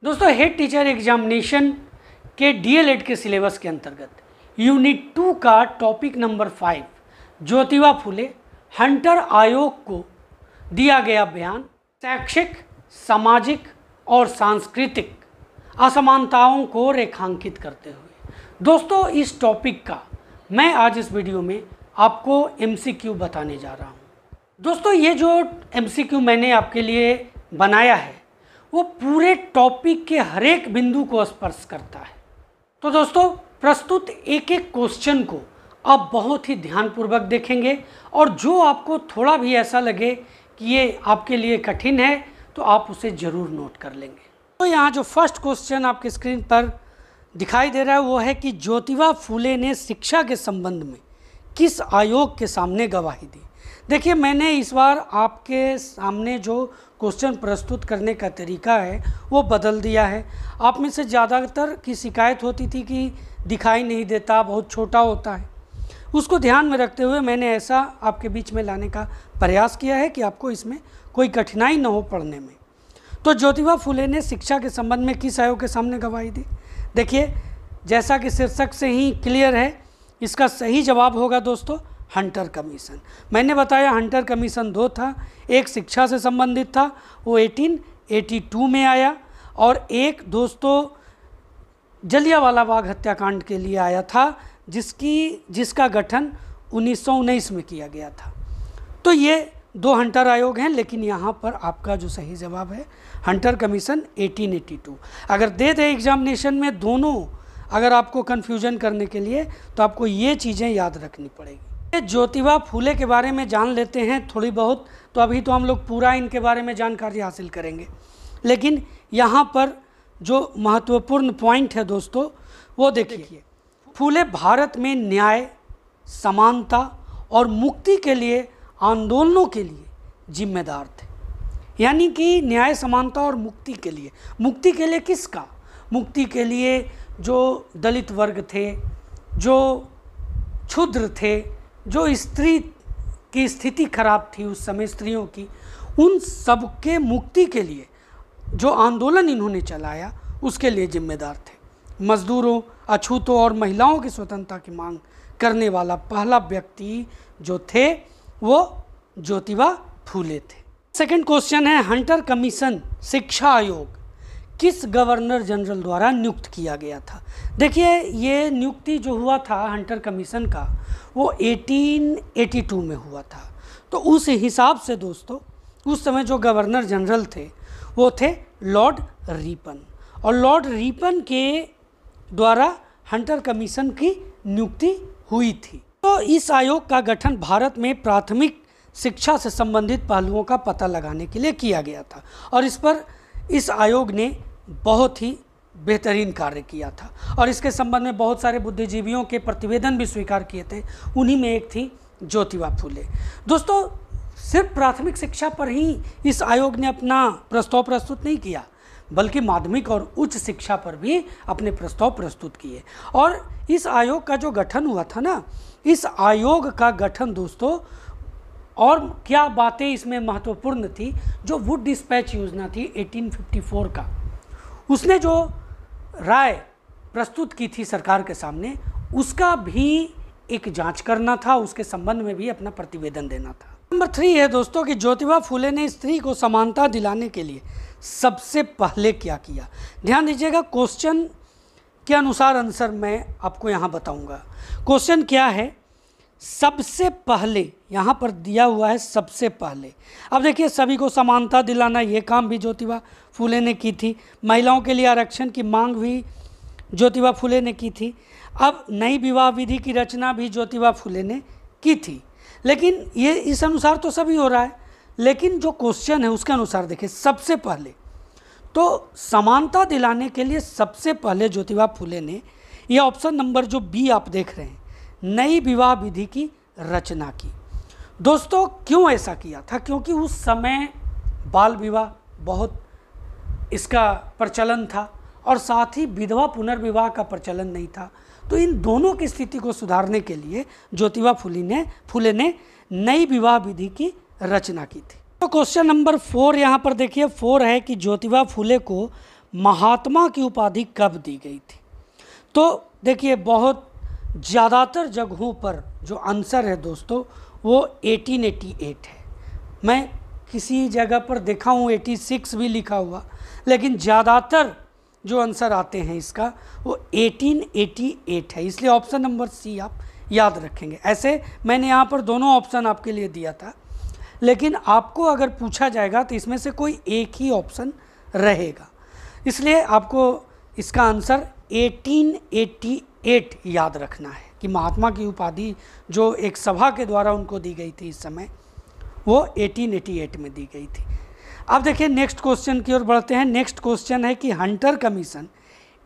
दोस्तों head teacher examination के DElEd के सिलेबस के अंतर्गत यूनिट 2 का topic number 5 Jyotiba Phule Hunter आयोग को दिया गया बयान शैक्षिक, सामाजिक और सांस्कृतिक असमानताओं को रेखांकित करते हुए। दोस्तों इस टॉपिक का मैं आज इस वीडियो में आपको एमसीक्यू बताने जा रहा हूँ। दोस्तों ये जो एमसीक्यू मैंने आपके लिए बनाया है वो पूरे टॉपिक के हर एक बिंदु को स्पर्श करता है। तो दोस्तों प्रस्तुत एक एक क्वेश्चन को आप बहुत ही ध्यानपूर्वक देखेंगे और जो आपको थोड़ा भी ऐसा लगे कि ये आपके लिए कठिन है तो आप उसे ज़रूर नोट कर लेंगे। तो यहाँ जो फर्स्ट क्वेश्चन आपके स्क्रीन पर दिखाई दे रहा है वो है कि ज्योतिबा फुले ने शिक्षा के संबंध में किस आयोग के सामने गवाही दी। देखिए मैंने इस बार आपके सामने जो क्वेश्चन प्रस्तुत करने का तरीका है वो बदल दिया है। आप में से ज़्यादातर की शिकायत होती थी कि दिखाई नहीं देता, बहुत छोटा होता है। उसको ध्यान में रखते हुए मैंने ऐसा आपके बीच में लाने का प्रयास किया है कि आपको इसमें कोई कठिनाई न हो पढ़ने में। तो ज्योतिबा फुले ने शिक्षा के संबंध में किस आयोग के सामने गवाही दी। देखिए जैसा कि शीर्षक से ही क्लियर है, इसका सही जवाब होगा दोस्तों हंटर कमीशन। मैंने बताया हंटर कमीशन 2 था, एक शिक्षा से संबंधित था वो 1882 में आया और एक दोस्तों जलियांवाला बाग हत्याकांड के लिए आया था जिसका गठन 1919 में किया गया था। तो ये 2 हंटर आयोग हैं, लेकिन यहाँ पर आपका जो सही जवाब है हंटर कमीशन 1882। अगर दे दे एग्जामिनेशन में दोनों अगर आपको कन्फ्यूजन करने के लिए तो आपको ये चीज़ें याद रखनी पड़ेगी। ज्योतिबा फुले के बारे में जान लेते हैं थोड़ी बहुत। तो अभी तो हम लोग पूरा इनके बारे में जानकारी हासिल करेंगे, लेकिन यहाँ पर जो महत्वपूर्ण पॉइंट है दोस्तों वो देखिए। फुले भारत में न्याय, समानता और मुक्ति के लिए आंदोलनों के लिए जिम्मेदार थे। यानी कि न्याय, समानता और मुक्ति के लिए किसका? मुक्ति के लिए जो दलित वर्ग थे, जो क्षुद्र थे, जो स्त्री की स्थिति खराब थी उस समय स्त्रियों की, उन सबके मुक्ति के लिए जो आंदोलन इन्होंने चलाया उसके लिए जिम्मेदार थे। मजदूरों, अछूतों और महिलाओं की स्वतंत्रता की मांग करने वाला पहला व्यक्ति जो थे वो ज्योतिबा फुले थे। सेकंड क्वेश्चन है हंटर कमीशन शिक्षा आयोग किस गवर्नर जनरल द्वारा नियुक्त किया गया था। देखिए ये नियुक्ति जो हुआ था हंटर कमीशन का वो 1882 में हुआ था। तो उस हिसाब से दोस्तों उस समय जो गवर्नर जनरल थे वो थे लॉर्ड रिपन, और लॉर्ड रिपन के द्वारा हंटर कमीशन की नियुक्ति हुई थी। तो इस आयोग का गठन भारत में प्राथमिक शिक्षा से संबंधित पहलुओं का पता लगाने के लिए किया गया था और इस आयोग ने बहुत ही बेहतरीन कार्य किया था और इसके संबंध में बहुत सारे बुद्धिजीवियों के प्रतिवेदन भी स्वीकार किए थे। उन्हीं में एक थी ज्योतिबा फुले। दोस्तों सिर्फ प्राथमिक शिक्षा पर ही इस आयोग ने अपना प्रस्ताव प्रस्तुत नहीं किया, बल्कि माध्यमिक और उच्च शिक्षा पर भी अपने प्रस्ताव प्रस्तुत किए। और इस आयोग का जो गठन हुआ था ना, इस आयोग का गठन दोस्तों और क्या बातें इसमें महत्वपूर्ण थी, जो वुड डिस्पैच योजना थी 1854 का, उसने जो राय प्रस्तुत की थी सरकार के सामने उसका भी एक जांच करना था, उसके संबंध में भी अपना प्रतिवेदन देना था। नंबर 3 है दोस्तों कि ज्योतिबा फुले ने स्त्री को समानता दिलाने के लिए सबसे पहले क्या किया। ध्यान दीजिएगा क्वेश्चन के अनुसार आंसर मैं आपको यहाँ बताऊँगा। क्वेश्चन क्या है, सबसे पहले यहाँ पर दिया हुआ है सबसे पहले। अब देखिए सभी को समानता दिलाना ये काम भी ज्योतिबा फुले ने की थी, महिलाओं के लिए आरक्षण की मांग भी ज्योतिबा फुले ने की थी, अब नई विवाह विधि की रचना भी ज्योतिबा फुले ने की थी। लेकिन ये इस अनुसार तो सभी हो रहा है, लेकिन जो क्वेश्चन है उसके अनुसार देखिए सबसे पहले तो समानता दिलाने के लिए सबसे पहले ज्योतिबा फुले ने, यह ऑप्शन नंबर जो बी आप देख रहे हैं, नई विवाह विधि की रचना की। दोस्तों क्यों ऐसा किया था? क्योंकि उस समय बाल विवाह बहुत इसका प्रचलन था और साथ ही विधवा पुनर्विवाह का प्रचलन नहीं था। तो इन दोनों की स्थिति को सुधारने के लिए ज्योतिबा फुले ने नई विवाह विधि की रचना की थी। तो क्वेश्चन नंबर 4 यहाँ पर देखिए 4 है कि ज्योतिबा फुले को महात्मा की उपाधि कब दी गई थी? तो देखिए बहुत ज़्यादातर जगहों पर जो आंसर है दोस्तों वो 1888 है। मैं किसी जगह पर देखा हूँ 86 भी लिखा हुआ, लेकिन ज़्यादातर जो आंसर आते हैं इसका वो 1888 है, इसलिए ऑप्शन नंबर सी आप याद रखेंगे। ऐसे मैंने यहाँ पर दोनों ऑप्शन आपके लिए दिया था, लेकिन आपको अगर पूछा जाएगा तो इसमें से कोई एक ही ऑप्शन रहेगा, इसलिए आपको इसका आंसर 1888 याद रखना है कि महात्मा की उपाधि जो एक सभा के द्वारा उनको दी गई थी इस समय, वो 1888 में दी गई थी। अब देखिए नेक्स्ट क्वेश्चन की ओर बढ़ते हैं। नेक्स्ट क्वेश्चन है कि हंटर कमीशन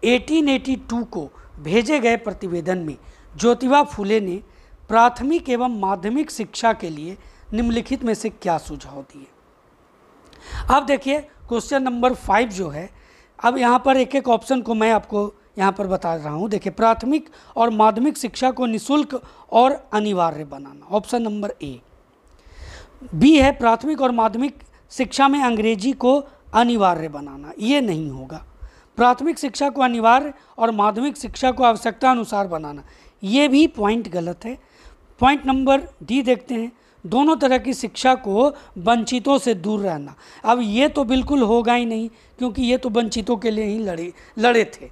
1882 को भेजे गए प्रतिवेदन में ज्योतिबा फुले ने प्राथमिक एवं माध्यमिक शिक्षा के लिए निम्नलिखित में से क्या सुझाव दिए? अब देखिए क्वेश्चन नंबर 5 जो है, अब यहाँ पर एक एक ऑप्शन को मैं आपको यहाँ पर बता रहा हूँ। देखिए प्राथमिक और माध्यमिक शिक्षा को निःशुल्क और अनिवार्य बनाना, ऑप्शन नंबर ए। बी है प्राथमिक और माध्यमिक शिक्षा में अंग्रेजी को अनिवार्य बनाना, ये नहीं होगा। प्राथमिक शिक्षा को अनिवार्य और माध्यमिक शिक्षा को आवश्यकता अनुसार बनाना, ये भी पॉइंट गलत है। पॉइंट नंबर डी देखते हैं, दोनों तरह की शिक्षा को वंचितों से दूर रहना। अब ये तो बिल्कुल होगा ही नहीं, क्योंकि ये तो वंचितों के लिए ही लड़े थे।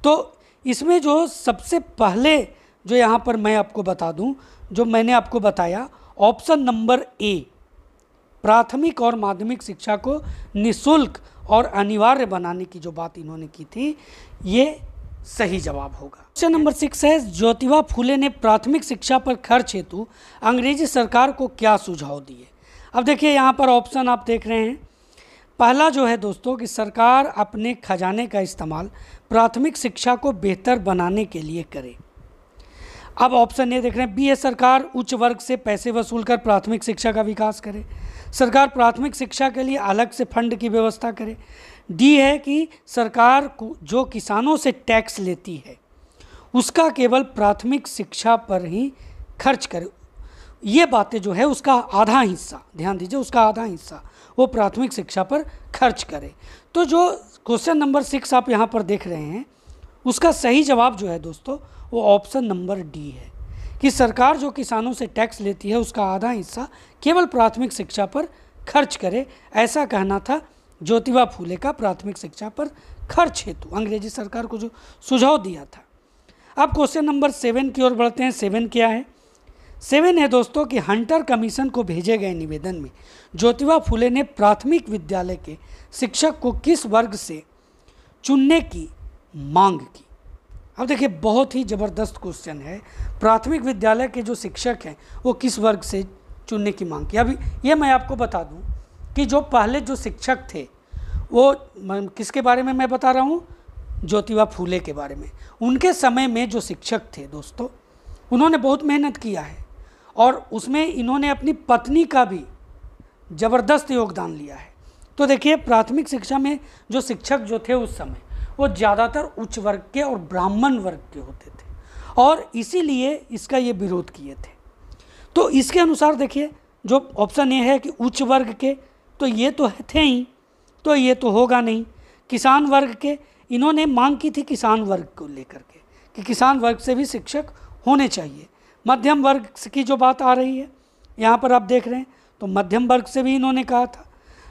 तो इसमें जो सबसे पहले जो यहाँ पर मैं आपको बता दूँ, जो मैंने आपको बताया ऑप्शन नंबर ए, प्राथमिक और माध्यमिक शिक्षा को निःशुल्क और अनिवार्य बनाने की जो बात इन्होंने की थी, ये सही जवाब होगा। क्वेश्चन नंबर 6 है, ज्योतिबा फुले ने प्राथमिक शिक्षा पर खर्च हेतु अंग्रेजी सरकार को क्या सुझाव दिए? अब देखिए यहाँ पर ऑप्शन आप देख रहे हैं। पहला जो है दोस्तों कि सरकार अपने खजाने का इस्तेमाल प्राथमिक शिक्षा को बेहतर बनाने के लिए करे। अब ऑप्शन ए देख रहे हैं, बी है सरकार उच्च वर्ग से पैसे वसूल कर प्राथमिक शिक्षा का विकास करे। सरकार प्राथमिक शिक्षा के लिए अलग से फंड की व्यवस्था करे। डी है कि सरकार जो किसानों से टैक्स लेती है उसका केवल प्राथमिक शिक्षा पर ही खर्च करे। ये बातें जो है उसका आधा हिस्सा, ध्यान दीजिए, उसका आधा हिस्सा वो प्राथमिक शिक्षा पर खर्च करे। तो जो क्वेश्चन नंबर 6 आप यहाँ पर देख रहे हैं, उसका सही जवाब जो है दोस्तों वो ऑप्शन नंबर डी है कि सरकार जो किसानों से टैक्स लेती है उसका आधा हिस्सा केवल प्राथमिक शिक्षा पर खर्च करे। ऐसा कहना था ज्योतिबा फुले का प्राथमिक शिक्षा पर खर्च हेतु अंग्रेजी सरकार को जो सुझाव दिया था। अब क्वेश्चन नंबर 7 की ओर बढ़ते हैं। 7 क्या है? 7 है दोस्तों कि हंटर कमीशन को भेजे गए निवेदन में ज्योतिबा फुले ने प्राथमिक विद्यालय के शिक्षक को किस वर्ग से चुनने की मांग की? अब देखिए बहुत ही ज़बरदस्त क्वेश्चन है। प्राथमिक विद्यालय के जो शिक्षक हैं वो किस वर्ग से चुनने की मांग की? अभी ये मैं आपको बता दूं कि जो पहले जो शिक्षक थे वो किसके बारे में मैं बता रहा हूँ? ज्योतिबा फुले के बारे में। उनके समय में जो शिक्षक थे दोस्तों, उन्होंने बहुत मेहनत किया है और उसमें इन्होंने अपनी पत्नी का भी ज़बरदस्त योगदान लिया है। तो देखिए प्राथमिक शिक्षा में जो शिक्षक जो थे उस समय वो ज़्यादातर उच्च वर्ग के और ब्राह्मण वर्ग के होते थे और इसीलिए इसका ये विरोध किए थे। तो इसके अनुसार देखिए जो ऑप्शन ये है कि उच्च वर्ग के, तो ये तो थे ही, तो ये तो होगा नहीं। किसान वर्ग के, इन्होंने मांग की थी किसान वर्ग को लेकर के कि किसान वर्ग से भी शिक्षक होने चाहिए। मध्यम वर्ग की जो बात आ रही है यहाँ पर आप देख रहे हैं, तो मध्यम वर्ग से भी इन्होंने कहा था।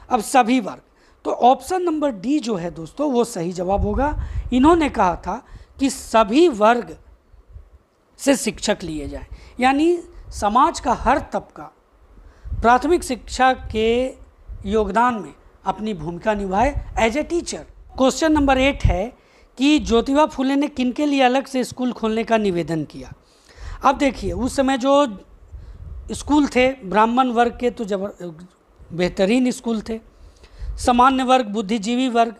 अब सभी वर्ग, तो ऑप्शन नंबर डी जो है दोस्तों वो सही जवाब होगा। इन्होंने कहा था कि सभी वर्ग से शिक्षक लिए जाए, यानी समाज का हर तबका प्राथमिक शिक्षा के योगदान में अपनी भूमिका निभाए as a teacher. Question number 8 है कि ज्योतिबा फुले ने किनके लिए अलग से स्कूल खोलने का निवेदन किया? अब देखिए उस समय जो स्कूल थे ब्राह्मण वर्ग के तो बेहतरीन स्कूल थे, सामान्य वर्ग, बुद्धिजीवी वर्ग।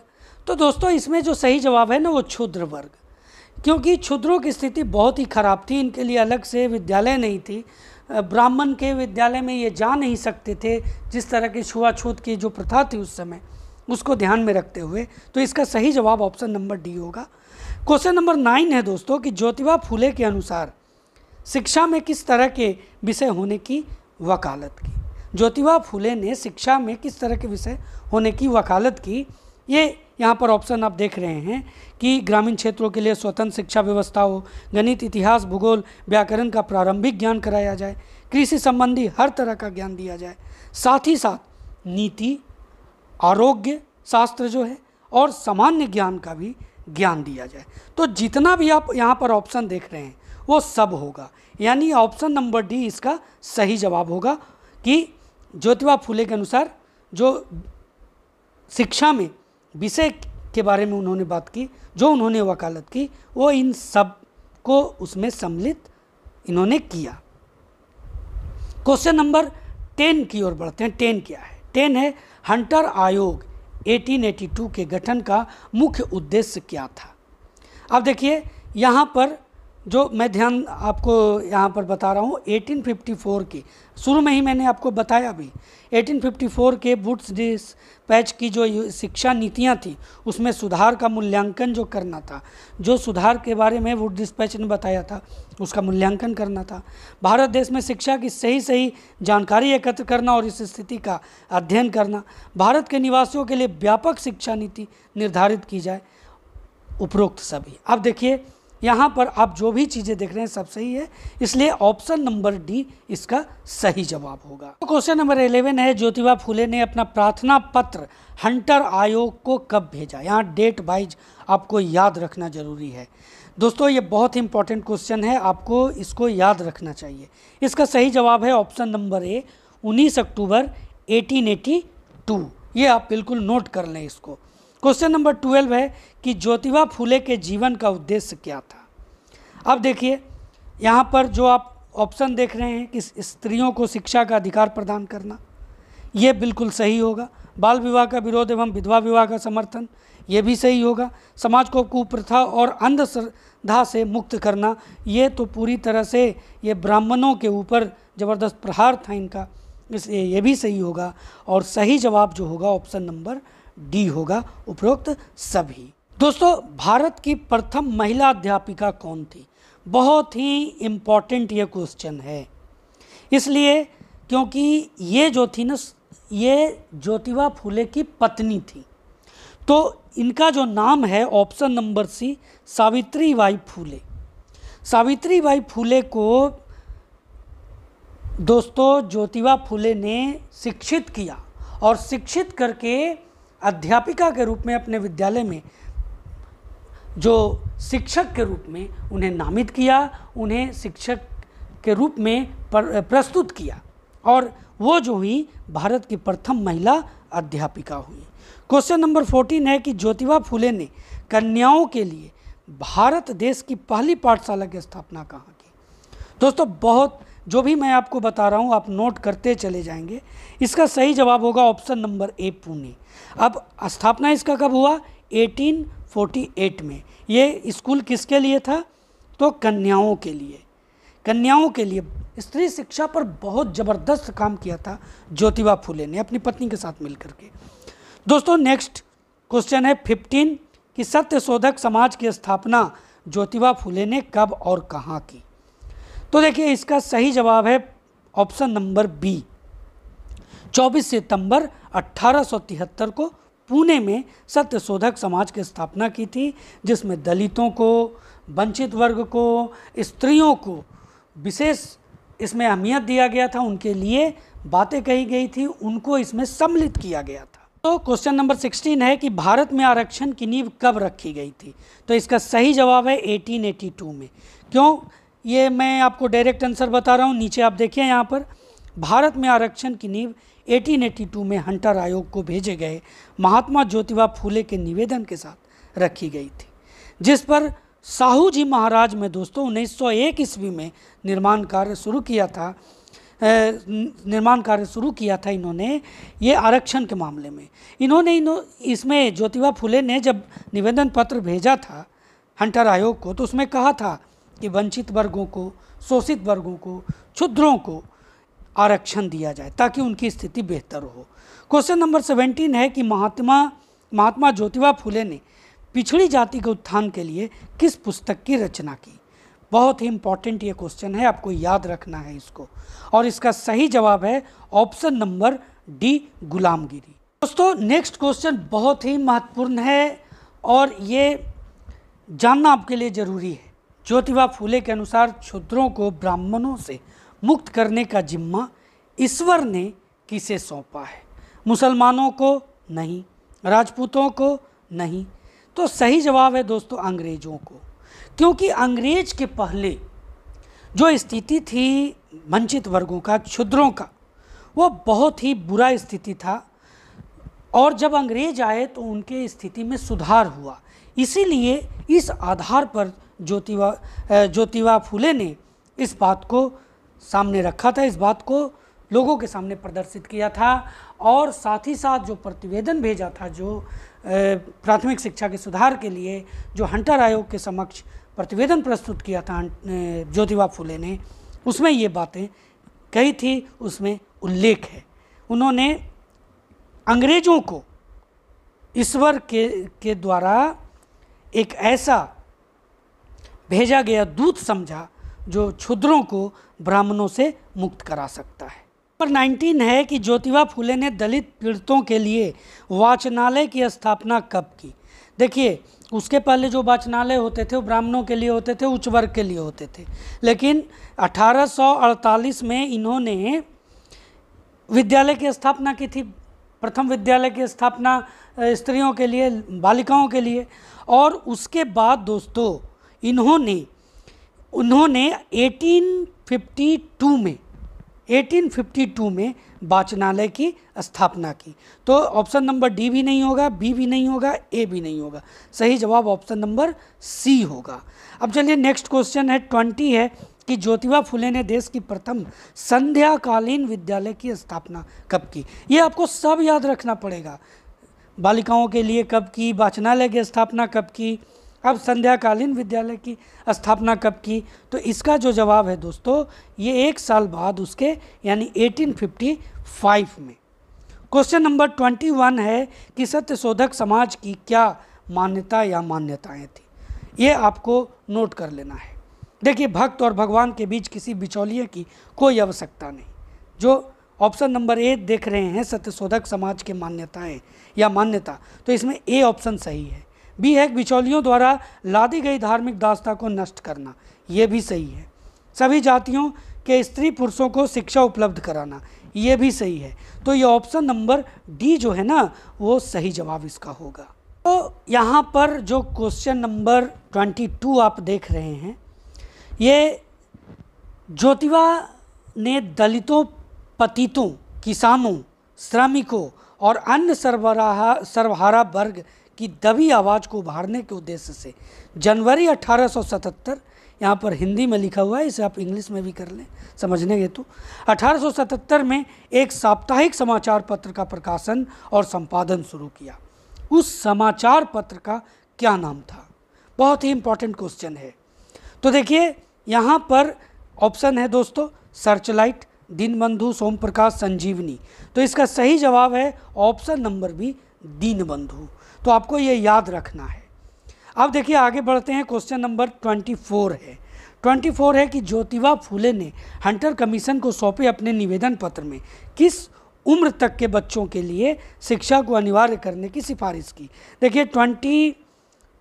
तो दोस्तों इसमें जो सही जवाब है ना वो क्षुद्र वर्ग, क्योंकि क्षुद्रों की स्थिति बहुत ही खराब थी, इनके लिए अलग से विद्यालय नहीं थी। ब्राह्मण के विद्यालय में ये जा नहीं सकते थे, जिस तरह की छुआछूत की जो प्रथा थी उस समय, उसको ध्यान में रखते हुए। तो इसका सही जवाब ऑप्शन नंबर डी होगा। क्वेश्चन नंबर 9 है दोस्तों कि ज्योतिबा फुले के अनुसार शिक्षा में किस तरह के विषय होने की वकालत की? ज्योतिबा फुले ने शिक्षा में किस तरह के विषय होने की वकालत की, ये यहाँ पर ऑप्शन आप देख रहे हैं कि ग्रामीण क्षेत्रों के लिए स्वतंत्र शिक्षा व्यवस्था हो, गणित, इतिहास, भूगोल, व्याकरण का प्रारंभिक ज्ञान कराया जाए, कृषि संबंधी हर तरह का ज्ञान दिया जाए, साथ ही साथ नीति, आरोग्य शास्त्र जो है और सामान्य ज्ञान का भी ज्ञान दिया जाए। तो जितना भी आप यहाँ पर ऑप्शन देख रहे हैं वो सब होगा, यानी ऑप्शन नंबर डी इसका सही जवाब होगा कि ज्योतिबा फुले के अनुसार जो शिक्षा में विषय के बारे में उन्होंने बात की, जो उन्होंने वकालत की, वो इन सब को उसमें सम्मिलित इन्होंने किया। क्वेश्चन नंबर 10 की ओर बढ़ते हैं। 10 क्या है? 10 है हंटर आयोग 1882 के गठन का मुख्य उद्देश्य क्या था। अब देखिए यहाँ पर जो मैं ध्यान आपको यहाँ पर बता रहा हूँ 1854 की, शुरू में ही मैंने आपको बताया भी, 1854 के वुड्स डिस्पैच की जो शिक्षा नीतियाँ थी उसमें सुधार का मूल्यांकन जो करना था, जो सुधार के बारे में वुड डिस्पैच ने बताया था उसका मूल्यांकन करना था। भारत देश में शिक्षा की सही जानकारी एकत्र करना और इस स्थिति का अध्ययन करना, भारत के निवासियों के लिए व्यापक शिक्षा नीति निर्धारित की जाए, उपरोक्त सभी। अब देखिए यहाँ पर आप जो भी चीज़ें देख रहे हैं सब सही है, इसलिए ऑप्शन नंबर डी इसका सही जवाब होगा। तो क्वेश्चन नंबर 11 है ज्योतिबा फुले ने अपना प्रार्थना पत्र हंटर आयोग को कब भेजा। यहाँ डेट वाइज आपको याद रखना जरूरी है दोस्तों, ये बहुत ही इंपॉर्टेंट क्वेश्चन है, आपको इसको याद रखना चाहिए। इसका सही जवाब है ऑप्शन नंबर ए 19 अक्टूबर 1882। ये आप बिल्कुल नोट कर लें इसको। क्वेश्चन नंबर 12 है कि ज्योतिबा फुले के जीवन का उद्देश्य क्या था। अब देखिए यहाँ पर जो आप ऑप्शन देख रहे हैं कि स्त्रियों को शिक्षा का अधिकार प्रदान करना, ये बिल्कुल सही होगा। बाल विवाह का विरोध एवं विधवा विवाह का समर्थन, ये भी सही होगा। समाज को कुप्रथा और अंधश्रद्धा से मुक्त करना, ये तो पूरी तरह से ये ब्राह्मणों के ऊपर ज़बरदस्त प्रहार था इनका, इसलिए ये भी सही होगा। और सही जवाब जो होगा ऑप्शन नंबर डी होगा, उपरोक्त सभी। दोस्तों भारत की प्रथम महिला अध्यापिका कौन थी? बहुत ही इम्पॉर्टेंट ये क्वेश्चन है, इसलिए क्योंकि ये जो थी ना, ये ज्योतिबा फुले की पत्नी थी। तो इनका जो नाम है option number C Savitribai Phule. Savitribai Phule को दोस्तों ज्योतिबा फुले ने शिक्षित किया और शिक्षित करके अध्यापिका के रूप में अपने विद्यालय में जो शिक्षक के रूप में उन्हें नामित किया, उन्हें शिक्षक के रूप में प्रस्तुत किया और वो जो हुई भारत की प्रथम महिला अध्यापिका हुई। क्वेश्चन नंबर 14 है कि ज्योतिबा फुले ने कन्याओं के लिए भारत देश की पहली पाठशाला की स्थापना कहाँ की। दोस्तों बहुत जो भी मैं आपको बता रहा हूँ आप नोट करते चले जाएंगे। इसका सही जवाब होगा ऑप्शन नंबर ए पुणे। अब स्थापना इसका कब हुआ? 1848 में। ये स्कूल किसके लिए था? तो कन्याओं के लिए। कन्याओं के लिए स्त्री शिक्षा पर बहुत ज़बरदस्त काम किया था ज्योतिबा फुले ने अपनी पत्नी के साथ मिलकर के। दोस्तों नेक्स्ट क्वेश्चन है 15 कि सत्य शोधक समाज की स्थापना ज्योतिबा फुले ने कब और कहाँ की। तो देखिए इसका सही जवाब है ऑप्शन नंबर बी 24 सितंबर 1873 को पुणे में सत्य शोधक समाज की स्थापना की थी, जिसमें दलितों को, वंचित वर्ग को, स्त्रियों को विशेष इसमें अहमियत दिया गया था, उनके लिए बातें कही गई थी, उनको इसमें सम्मिलित किया गया था। तो क्वेश्चन नंबर 16 है कि भारत में आरक्षण की नींव कब रखी गई थी। तो इसका सही जवाब है 1882 में। क्यों? ये मैं आपको डायरेक्ट आंसर बता रहा हूँ, नीचे आप देखिए यहाँ पर भारत में आरक्षण की नींव 1882 में हंटर आयोग को भेजे गए महात्मा ज्योतिबा फुले के निवेदन के साथ रखी गई थी, जिस पर साहू जी महाराज में दोस्तों 1901 ईस्वी में निर्माण कार्य शुरू किया था इन्होंने। ये आरक्षण के मामले में इन्होंने इसमें ज्योतिबा फुले ने जब निवेदन पत्र भेजा था हंटर आयोग को, तो उसमें कहा था कि वंचित वर्गों को, शोषित वर्गों को, क्षुद्रों को आरक्षण दिया जाए ताकि उनकी स्थिति बेहतर हो। क्वेश्चन नंबर 17 है कि महात्मा ज्योतिबा फुले ने पिछड़ी जाति के उत्थान के लिए किस पुस्तक की रचना की। बहुत ही इंपॉर्टेंट ये क्वेश्चन है, आपको याद रखना है इसको। और इसका सही जवाब है ऑप्शन नंबर डी गुलामगिरी। दोस्तों नेक्स्ट क्वेश्चन बहुत ही महत्वपूर्ण है और ये जानना आपके लिए जरूरी है। ज्योतिबा फूले के अनुसार क्षुद्रों को ब्राह्मणों से मुक्त करने का जिम्मा ईश्वर ने किसे सौंपा है? मुसलमानों को नहीं, राजपूतों को नहीं, तो सही जवाब है दोस्तों अंग्रेजों को। क्योंकि अंग्रेज के पहले जो स्थिति थी वंचित वर्गों का, क्षुद्रों का, वो बहुत ही बुरा स्थिति था और जब अंग्रेज आए तो उनके स्थिति में सुधार हुआ। इसीलिए इस आधार पर ज्योतिबा फूले ने इस बात को सामने रखा था, इस बात को लोगों के सामने प्रदर्शित किया था और साथ ही साथ जो प्रतिवेदन भेजा था, जो प्राथमिक शिक्षा के सुधार के लिए जो हंटर आयोग के समक्ष प्रतिवेदन प्रस्तुत किया था ज्योतिबा फूले ने, उसमें ये बातें कही थी, उसमें उल्लेख है। उन्होंने अंग्रेजों को ईश्वर के द्वारा एक ऐसा भेजा गया दूत समझा जो क्षुद्रों को ब्राह्मणों से मुक्त करा सकता है। नंबर 19 है कि ज्योतिबा फूले ने दलित पीड़ितों के लिए वाचनालय की स्थापना कब की? देखिए, उसके पहले जो वाचनालय होते थे वो ब्राह्मणों के लिए होते थे, उच्च वर्ग के लिए होते थे, लेकिन 1848 में इन्होंने विद्यालय की स्थापना की थी। प्रथम विद्यालय की स्थापना स्त्रियों के लिए, बालिकाओं के लिए। और उसके बाद दोस्तों इन्होंने 1852 में वाचनालय की स्थापना की। तो ऑप्शन नंबर डी भी नहीं होगा, बी भी नहीं होगा, ए भी नहीं होगा, सही जवाब ऑप्शन नंबर सी होगा। अब चलिए नेक्स्ट क्वेश्चन है 20 है कि ज्योतिबा फूले ने देश की प्रथम संध्याकालीन विद्यालय की स्थापना कब की? ये आपको सब याद रखना पड़ेगा। बालिकाओं के लिए कब की, वाचनालय की स्थापना कब की, अब संध्याकालीन विद्यालय की स्थापना कब की? तो इसका जो जवाब है दोस्तों ये 1 साल बाद उसके यानी 1855 में। क्वेश्चन नंबर 21 है कि सत्यशोधक समाज की क्या मान्यता या मान्यताएं थी? ये आपको नोट कर लेना है। देखिए, भक्त और भगवान के बीच किसी बिचौलिए की कोई आवश्यकता नहीं। जो ऑप्शन नंबर ए देख रहे हैं सत्यशोधक समाज के मान्यताएं या मान्यता, तो इसमें ए ऑप्शन सही है। बी है बिचौलियों द्वारा लादी गई धार्मिक दास्ता को नष्ट करना, ये भी सही है। सभी जातियों के स्त्री पुरुषों को शिक्षा उपलब्ध कराना, ये भी सही है। तो ये ऑप्शन नंबर डी जो है ना वो सही जवाब इसका होगा। तो यहाँ पर जो क्वेश्चन नंबर 22 आप देख रहे हैं, ये ज्योतिबा ने दलितों, पतितों, किसानों, श्रमिकों और अन्य सर्वहारा वर्ग की दबी आवाज़ को उभारने के उद्देश्य से जनवरी 1877, यहाँ पर हिंदी में लिखा हुआ है, इसे आप इंग्लिश में भी कर लें समझने हेतु, 1877 में एक साप्ताहिक समाचार पत्र का प्रकाशन और संपादन शुरू किया। उस समाचार पत्र का क्या नाम था? बहुत ही इंपॉर्टेंट क्वेश्चन है। तो देखिए यहाँ पर ऑप्शन है दोस्तों सर्चलाइट, दीनबंधु, सोम प्रकाश, संजीवनी। तो इसका सही जवाब है ऑप्शन नंबर बी, दीनबंधु। तो आपको ये याद रखना है। अब देखिए आगे बढ़ते हैं। क्वेश्चन नंबर 24 है कि ज्योतिबा फूले ने हंटर कमीशन को सौंपे अपने निवेदन पत्र में किस उम्र तक के बच्चों के लिए शिक्षा को अनिवार्य करने की सिफारिश की? देखिए 22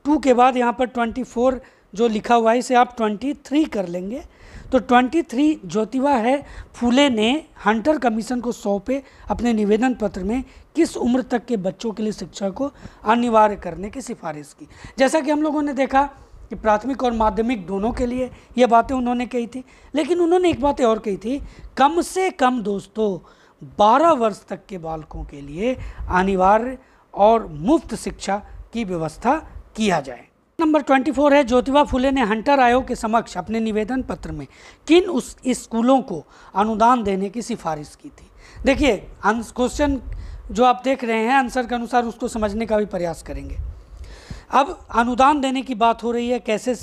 के बाद यहाँ पर 24 जो लिखा हुआ है इसे आप 23 कर लेंगे। तो 23 ज्योतिबा है फूले ने हंटर कमीशन को सौंपे अपने निवेदन पत्र में किस उम्र तक के बच्चों के लिए शिक्षा को अनिवार्य करने की सिफारिश की। जैसा कि हम लोगों ने देखा कि प्राथमिक और माध्यमिक दोनों के लिए ये बातें उन्होंने कही थी, लेकिन उन्होंने एक बात और कही थी, कम से कम दोस्तों 12 वर्ष तक के बालकों के लिए अनिवार्य और मुफ्त शिक्षा की व्यवस्था किया जाए। नंबर 24 है ज्योतिबा फूले ने हंटर आयोग के समक्ष अपने निवेदन पत्र में किन उस स्कूलों को अनुदान देने की सिफारिश की थी? देखिए क्वेश्चन जो आप देख रहे हैं आंसर के अनुसार उसको समझने का भी प्रयास करेंगे। अब अनुदान देने की बात हो रही है, कैसे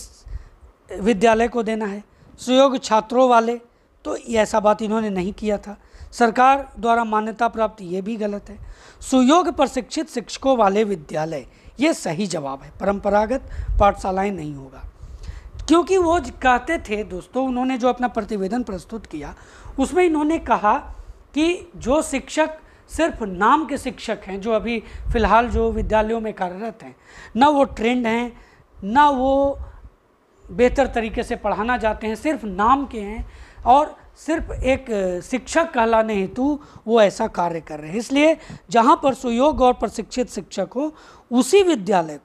विद्यालय को देना है, सुयोग्य छात्रों वाले, तो ऐसा बात इन्होंने नहीं किया था। सरकार द्वारा मान्यता प्राप्त, ये भी गलत है। सुयोग्य प्रशिक्षित शिक्षकों वाले विद्यालय, ये सही जवाब है। परंपरागत पाठशालाएं नहीं होगा, क्योंकि वो कहते थे दोस्तों, उन्होंने जो अपना प्रतिवेदन प्रस्तुत किया उसमें इन्होंने कहा कि जो शिक्षक सिर्फ नाम के शिक्षक हैं जो अभी फ़िलहाल जो विद्यालयों में कार्यरत हैं, ना वो ट्रेंड हैं, ना वो बेहतर तरीके से पढ़ाना चाहते हैं, सिर्फ नाम के हैं और सिर्फ एक शिक्षक कहलाने हेतु वो ऐसा कार्य कर रहे हैं। इसलिए जहाँ पर सुयोग्य और प्रशिक्षित शिक्षक हो उसी विद्यालय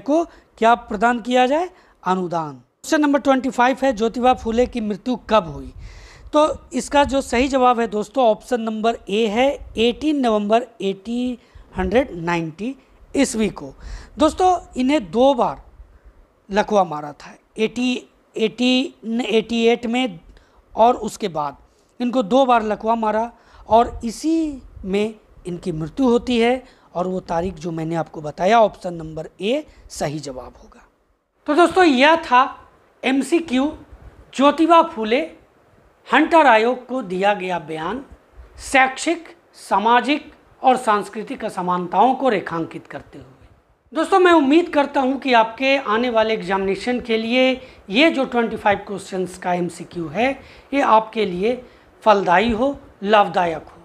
को क्या प्रदान किया जाए? अनुदान। क्वेश्चन नंबर 25 है, ज्योतिबा फूले की मृत्यु कब हुई? तो इसका जो सही जवाब है दोस्तों ऑप्शन नंबर ए है, 18 नवंबर 1890 ईस्वी को। दोस्तों इन्हें 2 बार लकवा मारा था, 1888 में और उसके बाद इनको 2 बार लकवा मारा और इसी में इनकी मृत्यु होती है और वो तारीख जो मैंने आपको बताया ऑप्शन नंबर ए सही जवाब होगा। तो दोस्तों यह था MCQ ज्योतिबा फूले हंटर आयोग को दिया गया बयान शैक्षिक, सामाजिक और सांस्कृतिक असमानताओं को रेखांकित करते हुए। दोस्तों मैं उम्मीद करता हूं कि आपके आने वाले एग्जामिनेशन के लिए ये जो 25 क्वेश्चंस का MCQ है ये आपके लिए फलदायी हो, लाभदायक हो।